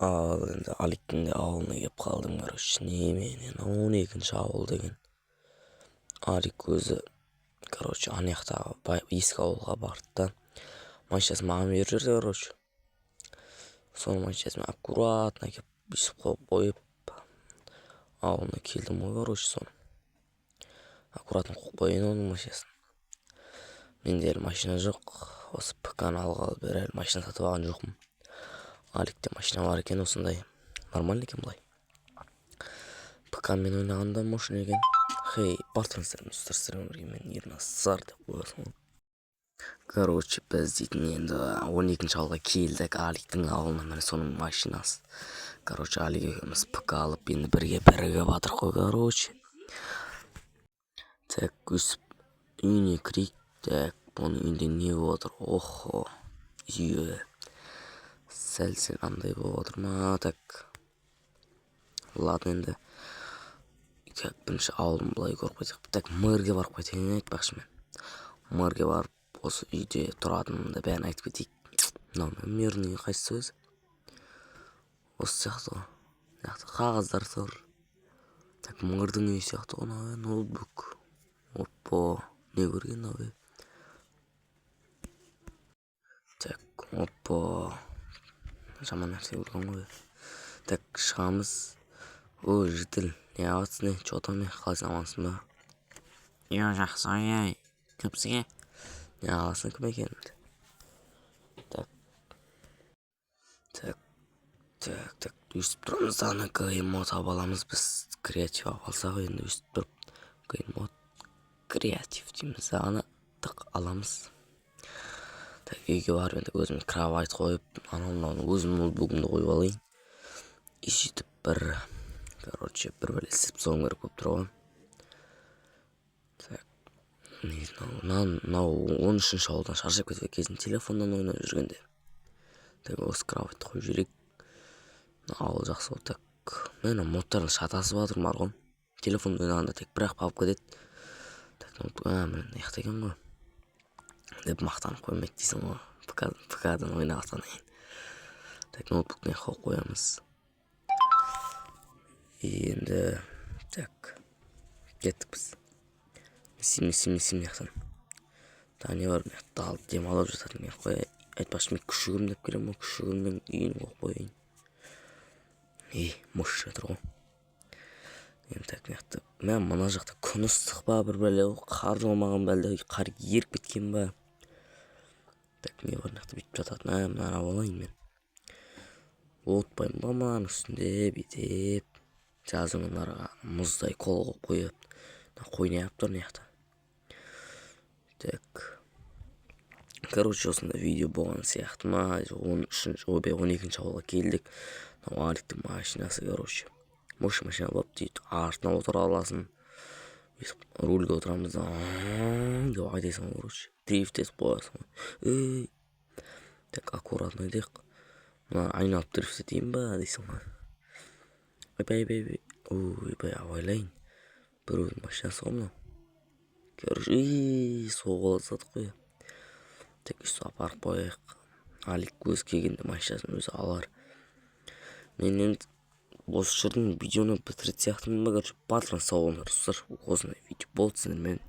Ал енді Аликтің де ауылына келіп қалдым, короче. Неменен 12-ші ауыл деген. Алик өзі, короче, анаяқтағы ескі ауылға барды да. Машинасын маған беріп жүрді, короче. Соның машинасын аккуратно келіп бүйтіп қойып ауылына келдім ғой, короче, соны. Аккуратно қойып қояйын оның машинасын. Менде әлі машина жоқ. Осы ПК-ны алғалы бері әлі машина сатып алған жоқпын. Аликте машина бар екен осындай. Нормально екен былай. ПК-мен ойнағанда мощный екен. Хей, бартыңыздар бірге мен Ерназар деп қоясың. Короче, біз дейтін енді 12-ші ауылға келдік. Аликтің ауылына, міне соның машинасы. Короче, Алик екеуміз ПК алып енді бірге батыр қой, короче. Так, өсіп үйіне кірейік. Так, бұның үйінде не болып отыр? Охо, үйе. Сәл андай болып отыр ма? Так. Ладно енді. Как бірінші ауылын былай көріп қайтайық. Так, мэрге барып қайтайын айтпақшы мен. Мэрге барып, осы үйде тұратынымды бәрін айтып кетейік. Мынау мирный қайсысы өзі? Осы сияқты ғой. Қағаздар тұр. Так, мэрдің үйі сияқты ғой, мынау ноутбук. Оппо, не көрген мынау? Так, оппо. Жаман нәрсе көрген ғой. Так, шығамыз. О, жітіл. Не аватсың, не? Чё там, қалайсың, амансың ба? Йо, жақсы, ай, көпсіге? Не аватсың, кім екен? Так, өстіп тұрамыз да, ана геймод таба аламыз біз. Креатив алсақ енді өстіп тұрып. Геймод креатив дейміз да, ана тық аламыз. Так, үйге барып енді өзіміз кровать қойып, анау өзім ноутбугымды қойып алайын. И сөйтіп короче, бір бәле істеп соғым керек болып тұр ғой. Так, мынау 13-ші ауылдан шаршап кетіп кезін телефоннан ойнап жүргенде. Так, осы кроватьты қойып жүрейік. Ауыл жақсы ғой. Так, мен модтардың шатасы батыр марғым. Телефон ойнағанда тек бірақ пап кетеді. Так, мен яқта екен ғой. Деп мақтанып қоймайды дейсің ғой. ПК-дан ойнағақтан кейін. Так, ноутбуктен қойамыз. Енді, так, кеттік біз. Сим яқтан. Та не бар, мен далып демалып жататын мен қой. Айтпақшы мен күшігім деп келем ғой, күшігімнің үйін қойып қойайын. Мұш жатыр ғой. Енді так, мен мына жақта күн ыстық па, бір бәле қар жаумаған бәлде, қар еріп кеткен ба. Так, не бар, бүйтіп жататын, мына алайын мен. Отпайын ба маның үстінде бетеп. Жазың мұнарға мұздай қол қойып. Қойнаяп тұр неяқта. Так. Короче, осында видео болған сияқты ма. 12-ші ауылға келдік. Аликтің машинасы, короче. Мұш машина болып дейді. Артына отыра аласың. Рульге отырамыз да. Деп айтайсың, короче. Дрифтес қоясың. Так, аккуратно дейік. Мына айналып дрифт етейін ба, дейсің ба. Ойбай, авайлайын. Біреудің машинасы ғой мынау. Короче, соғылысады қой. Так, үсті апарып қояйық. Алик өз келгенде машинасын өзі алар. Мен енді осы жердің видеоны бітіретін сияқтымын ба, короче, батырын сау болыңдар. Осындай видео болды сіздермен.